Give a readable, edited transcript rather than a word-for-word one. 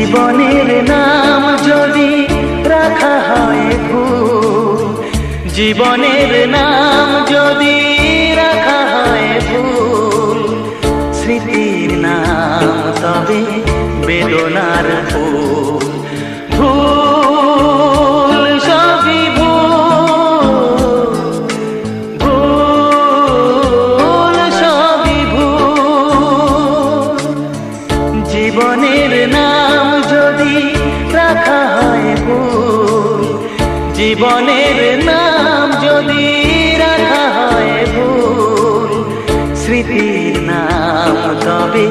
জীবনের নাম যদি রাখা হয় ভুল, জীবনের নাম যদি রাখা হয় ভুল, স্মৃতির নাম তবে বেদনার ফুল। ভুল সবই ভুল, ভুল সবই ভুল। জীবনের নাম যদি রাখা হয় ভুল, জীবনের নাম যদি রাখা হয় ভুল, স্মৃতির নাম তবে